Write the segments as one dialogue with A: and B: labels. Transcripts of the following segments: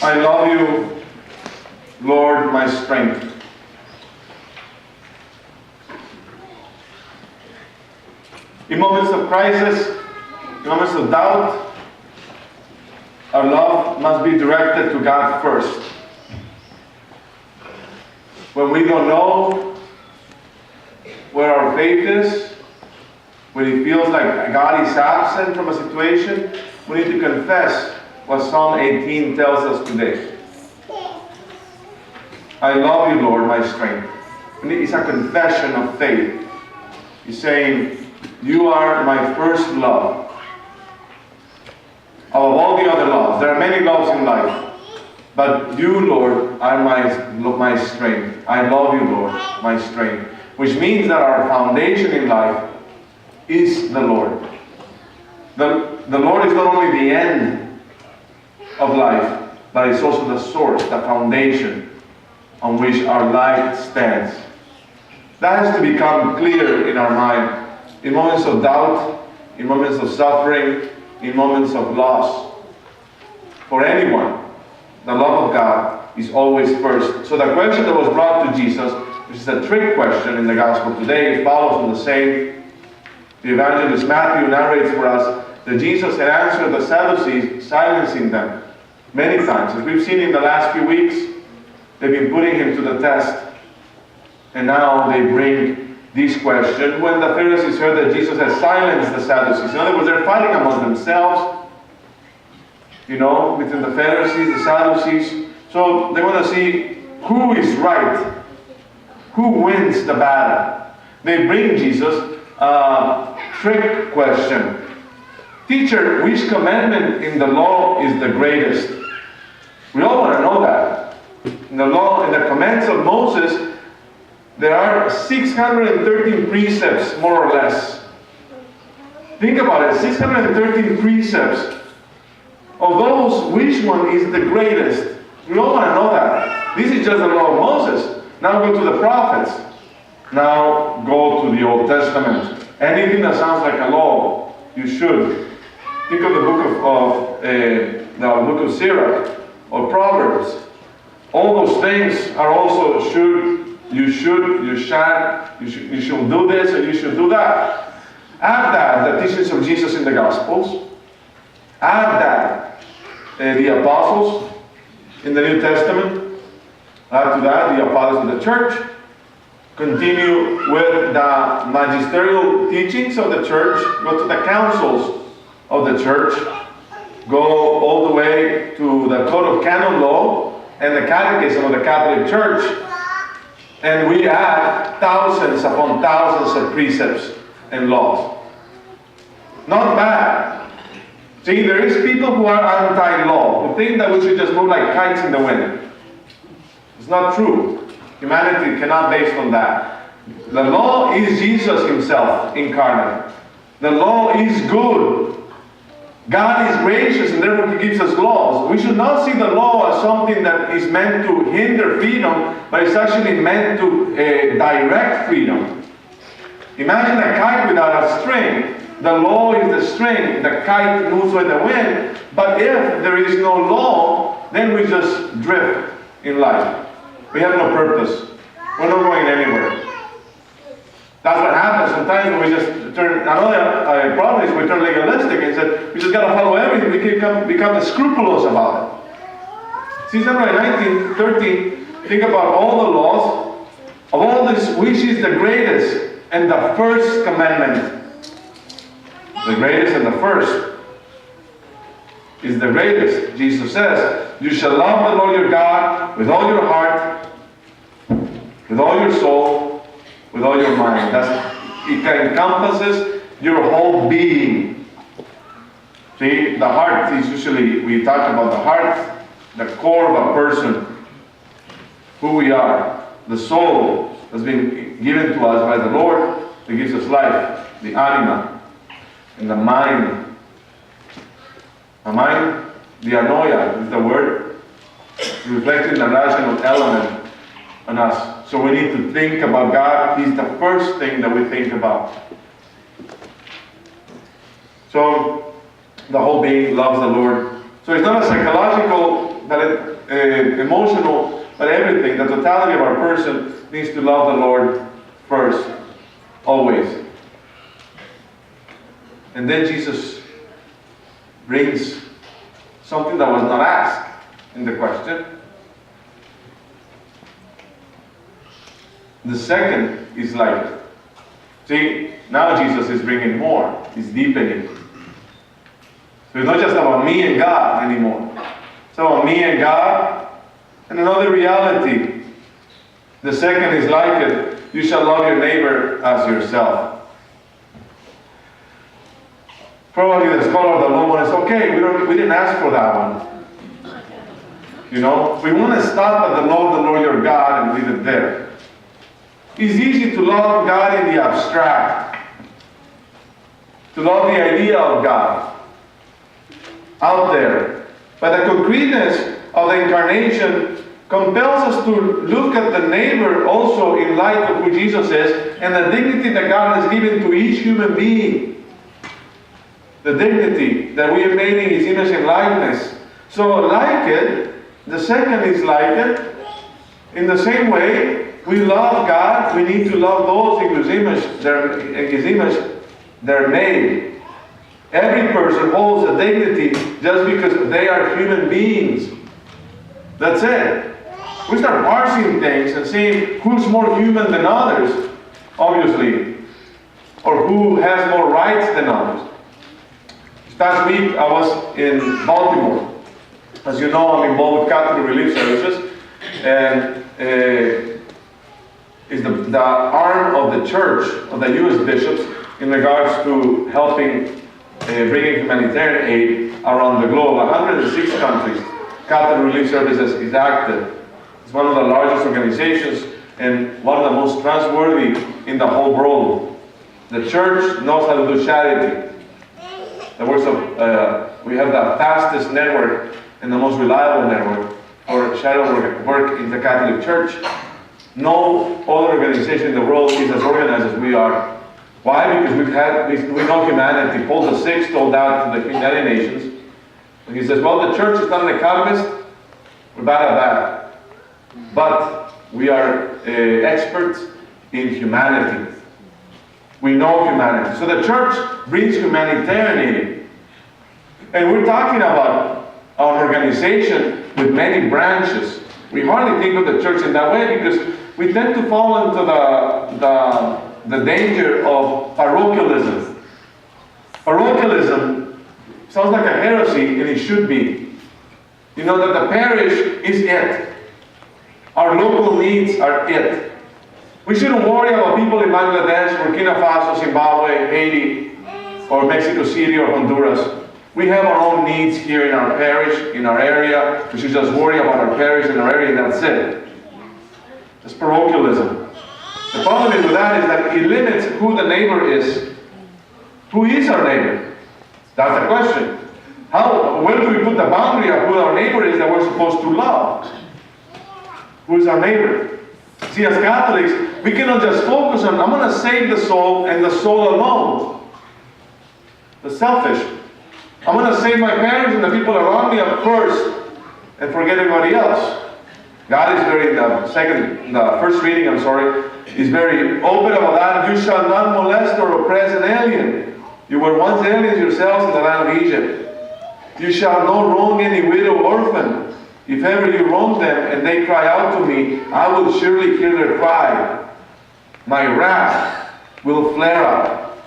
A: I love you, Lord, my strength. In moments of crisis, in moments of doubt, our love must be directed to God first. When we don't know where our faith is, when it feels like God is absent from a situation, we need to confess what Psalm 18 tells us today. I love you, Lord, my strength. It's a confession of faith. He's saying, you are my first love. Of all the other loves, there are many loves in life, but you, Lord, are my strength. I love you, Lord, my strength. Which means that our foundation in life is the Lord. The Lord is not only the end of life, but it's also the source, the foundation on which our life stands. That has to become clear in our mind. In moments of doubt, in moments of suffering, in moments of loss. For anyone, the love of God is always first. So the question that was brought to Jesus, which is a trick question in the gospel today, it follows from the same. The evangelist Matthew narrates for us that Jesus had answered the Sadducees, silencing them many times. As we've seen in the last few weeks, they've been putting him to the test. And now they bring this question when the Pharisees heard that Jesus had silenced the Sadducees. In other words, they're fighting among themselves, within the Pharisees, the Sadducees. So they want to see who is right, who wins the battle. They bring Jesus a trick question. Teacher, which commandment in the law is the greatest? We all want to know that. In the law, in the commands of Moses, there are 613 precepts, more or less. Think about it, 613 precepts. Of those, which one is the greatest? We all want to know that. This is just the law of Moses. Now go to the prophets. Now go to the Old Testament. Anything that sounds like a law, you should. Think of the book of Sirach or Proverbs. All those things are also should, you shall, you should do this and you should do that. Add that, the teachings of Jesus in the Gospels. Add that, the apostles in the New Testament. Add to that, the apostles of the church. Continue with the magisterial teachings of the church. Go to the councils of the church. Go all the way to the Code of Canon Law and the Catechism of the Catholic Church. And we add thousands upon thousands of precepts and laws. Not bad. See, there is people who are anti-law, who think that we should just move like kites in the wind. It's not true. Humanity cannot base on that. The law is Jesus himself incarnate. The law is good. God is gracious and therefore he gives us laws. We should not see the law as something that is meant to hinder freedom, but it's actually meant to direct freedom. Imagine a kite without a string. The law is the string. The kite moves with the wind. But if there is no law, then we just drift in life. We have no purpose. We're not going anywhere. That's what happens sometimes when we just turn. Another problem is we turn legalistic and say we just got to follow everything. We can become scrupulous about it. See, Deuteronomy 19:13. Think about all the laws. Of all this, which is the greatest and the first commandment? The greatest and the first is the greatest. Jesus says, you shall love the Lord your God with all your heart, with all your soul, with all your mind. It encompasses your whole being. See, the heart is usually, we talk about the heart, the core of a person, who we are. The soul has been given to us by the Lord that gives us life, the anima. And the mind. The mind, the anoia is the word, reflecting the rational element on us. So we need to think about God. He's the first thing that we think about. So the whole being loves the Lord. So it's not a psychological, that emotional, but everything, the totality of our person needs to love the Lord first, always. And then Jesus brings something that was not asked in the question. The second is like it. See, now Jesus is bringing more. He's deepening. So it's not just about me and God anymore. It's about me and God and another reality. The second is like it. You shall love your neighbor as yourself. Probably the scholar of the law one is, okay, we didn't ask for that one. You know, we want to stop at the Lord your God and leave it there. It's easy to love God in the abstract, to love the idea of God out there. But the concreteness of the incarnation compels us to look at the neighbor also in light of who Jesus is and the dignity that God has given to each human being. The dignity that we are made in His image and likeness. So like it, the second is like it. In the same way, we love God, we need to love those in His image they're made. Every person holds a dignity just because they are human beings. That's it. We start parsing things and seeing who's more human than others, obviously, or who has more rights than others. Last week I was in Baltimore. As you know, I'm involved with Catholic Relief Services, and is the arm of the church, of the U.S. bishops, in regards to helping bringing humanitarian aid around the globe. 106 countries, Catholic Relief Services is active. It's one of the largest organizations and one of the most trustworthy in the whole world. The church knows how to do charity. We have the fastest network and the most reliable network for charity work in the Catholic Church. No other organization in the world is as organized as we are. Why? Because we know humanity. Paul VI told that to the United Nations. And he says, well, the church is not an economist. We're bad at that. But we are experts in humanity. We know humanity. So the church brings humanitarian. And we're talking about an organization with many branches. We hardly think of the church in that way because we tend to fall into the danger of parochialism. Parochialism sounds like a heresy, and it should be. You know that the parish is it. Our local needs are it. We shouldn't worry about people in Bangladesh, Burkina Faso, Zimbabwe, Haiti, or Mexico City, or Honduras. We have our own needs here in our parish, in our area. We should just worry about our parish and our area, and that's it. It's parochialism. The problem with that is that it limits who the neighbor is. Who is our neighbor? That's the question. Where do we put the boundary of who our neighbor is that we're supposed to love? Who is our neighbor? See, as Catholics, we cannot just focus on, I'm going to save the soul and the soul alone. That's selfish. I'm going to save my parents and the people around me up first and forget everybody else. God is very, the first reading, is very open about that. You shall not molest or oppress an alien. You were once aliens yourselves in the land of Egypt. You shall not wrong any widow or orphan. If ever you wrong them and they cry out to me, I will surely hear their cry. My wrath will flare up.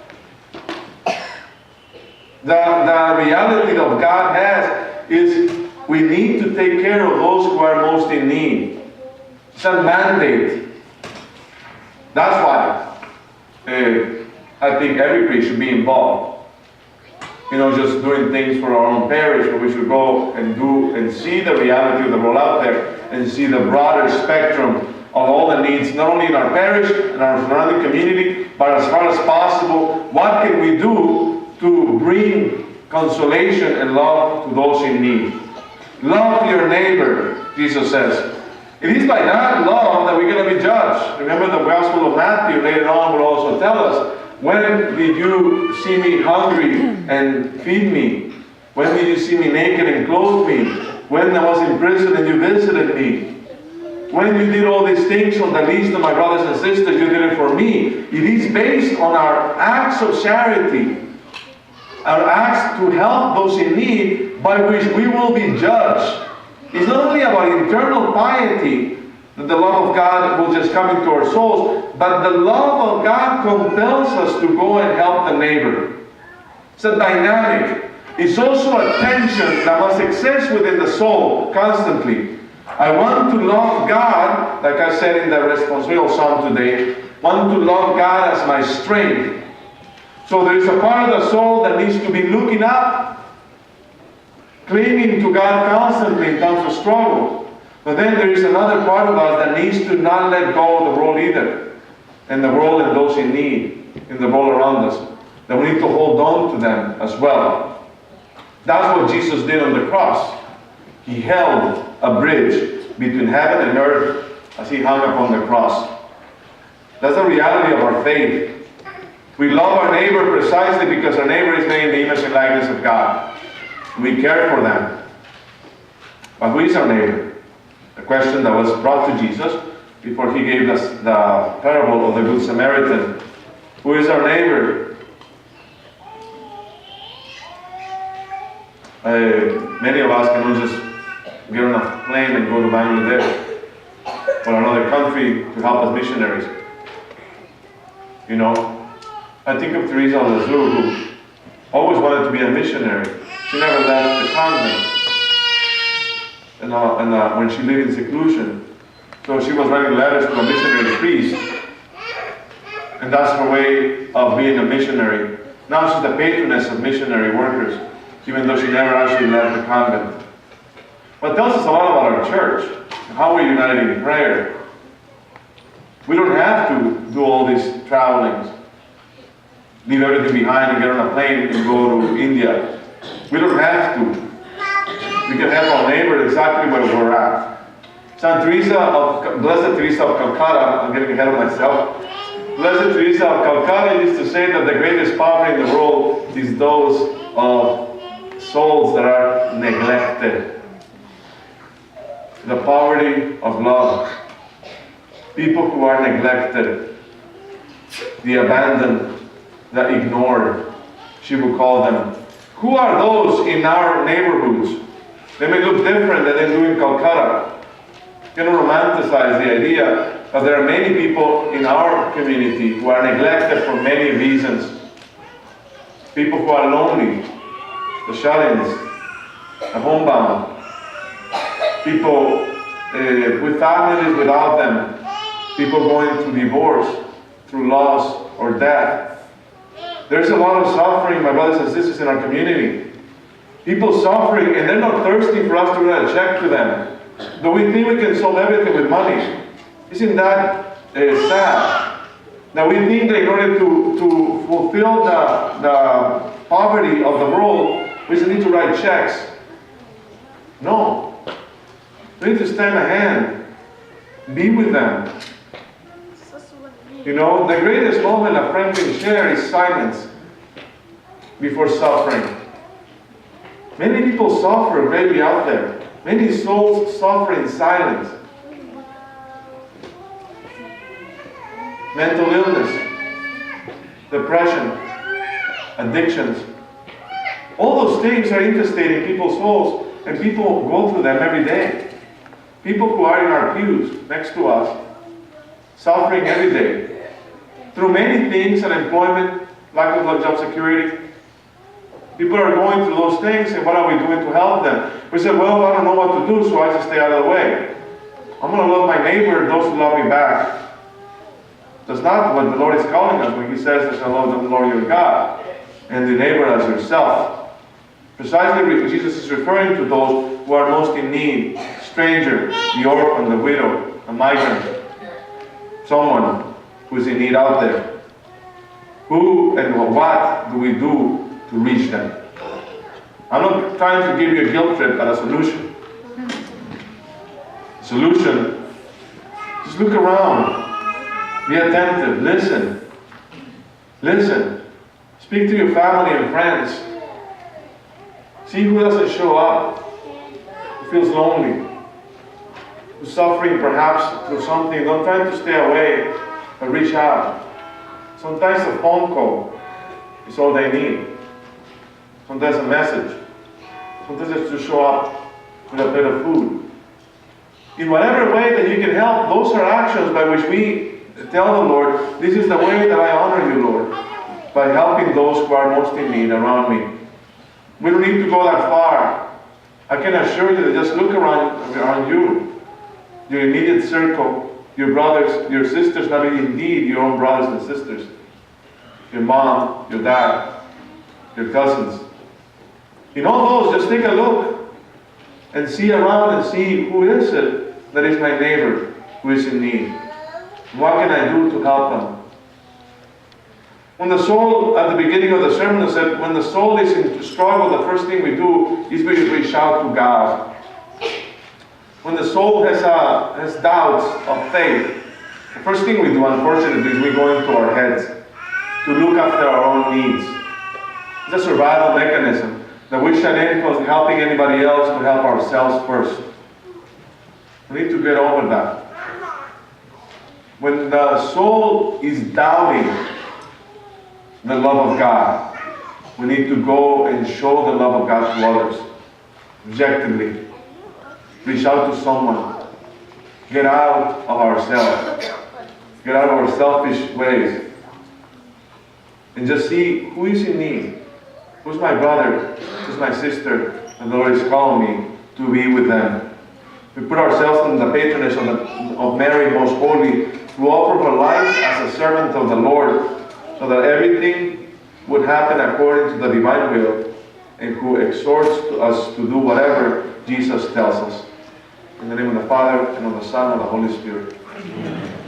A: The reality that God has is we need to take care of those who are most in need. It's a mandate. That's why I think every priest should be involved. You know, just doing things for our own parish, but we should go and do and see the reality of the world out there and see the broader spectrum of all the needs, not only in our parish and our surrounding community, but as far as possible, what can we do to bring consolation and love to those in need? Love your neighbor, Jesus says. It is by that love that we're going to be judged. Remember the Gospel of Matthew later on will also tell us, when did you see me hungry and feed me? When did you see me naked and clothe me? when I was in prison and you visited me. When you did all these things for the least of my brothers and sisters, you did it for me. It is based on our acts of charity, our acts to help those in need, by which we will be judged. It's not only about internal piety, that the love of God will just come into our souls, but the love of God compels us to go and help the neighbor. It's a dynamic. It's also a tension that must exist within the soul constantly. I want to love God, like I said in the responsorial psalm today, want to love God as my strength. So there is a part of the soul that needs to be looking up, clinging to God constantly in times of struggle. But then there is another part of us that needs to not let go of the world either, and the world and those in need, in the world around us. That we need to hold on to them as well. That's what Jesus did on the cross. He held a bridge between heaven and earth as he hung upon the cross. That's the reality of our faith. We love our neighbor precisely because our neighbor is made in the image and likeness of God. We care for them. But who is our neighbor? The question that was brought to Jesus before he gave us the parable of the Good Samaritan. Who is our neighbor? Many of us cannot just get on a plane and go to Bangladesh or another country to help as missionaries. You know, I think of Teresa of Lisieux, who always wanted to be a missionary. She never left the convent. And when she lived in seclusion, so she was writing letters to a missionary priest, and that's her way of being a missionary. Now she's the patroness of missionary workers, even though she never actually left the convent. But tells us a lot about our church, how we're united in prayer. We don't have to do all these travelings, leave everything behind and get on a plane and go to India. We don't have to. We can help our neighbor exactly where we're at. Blessed Teresa of Calcutta, I'm getting ahead of myself. Blessed Teresa of Calcutta used to say that the greatest poverty in the world is those of souls that are neglected. The poverty of love. People who are neglected, the abandoned, the ignored, she would call them. Who are those in our neighborhoods? They may look different than they do in Calcutta. You can romanticize the idea that there are many people in our community who are neglected for many reasons. People who are lonely, the shut-ins, the homebound, people with families without them, people going through divorce, through loss or death. There's a lot of suffering, my brothers and sisters, in our community. People suffering, and they're not thirsty for us to write a check to them. Do we think we can solve everything with money? Isn't that sad? Now we think that in order to fulfill the poverty of the world, we just need to write checks. No. We need to stand a hand. Be with them. You know, the greatest moment a friend can share is silence before suffering. Many people suffer greatly out there. Many souls suffer in silence. Mental illness, depression, addictions. All those things are interstate people's souls, and people go through them every day. People who are in our pews next to us, suffering every day. Through many things, unemployment, lack of job security. People are going through those things, and what are we doing to help them? We say, well, I don't know what to do, so I just stay out of the way. I'm going to love my neighbor and those who love me back. That's not what the Lord is calling us when He says that you love the Lord your God and the neighbor as yourself. Precisely, Jesus is referring to those who are most in need. Stranger, the orphan, the widow, a migrant. Someone who is in need out there. Who and what do we do to reach them? I'm not trying to give you a guilt trip, but a solution. Solution, just look around. Be attentive. Listen. Listen. Speak to your family and friends. See who doesn't show up. who feels lonely, who's suffering perhaps through something, don't try to stay away, but reach out. Sometimes a phone call is all they need. Sometimes a message. Sometimes it's to show up with a plate of food. In whatever way that you can help, those are actions by which we tell the Lord, this is the way that I honor you, Lord, by helping those who are most in need around me. We don't need to go that far. I can assure you that just look around you, your immediate circle, your brothers, your sisters, not indeed your own brothers and sisters, your mom, your dad, your cousins. In all those, just take a look and see around and see who is it that is my neighbor who is in need. What can I do to help them? When the soul, at the beginning of the sermon, I said, when the soul is in struggle, the first thing we do is we reach out to God. When the soul has doubts of faith, the first thing we do, unfortunately, is we go into our heads to look after our own needs. It's a survival mechanism that we shut in because helping anybody else to help ourselves first. We need to get over that. When the soul is doubting the love of God, we need to go and show the love of God to others. Objectively. Reach out to someone. Get out of ourselves. Get out of our selfish ways. And just see who is in need. Who's my brother? Who's my sister? And the Lord is calling me to be with them. We put ourselves in the patronage of Mary, most holy, who offered her life as a servant of the Lord, so that everything would happen according to the divine will, and who exhorts us to do whatever Jesus tells us. In the name of the Father, and of the Son, and of the Holy Spirit. Amen.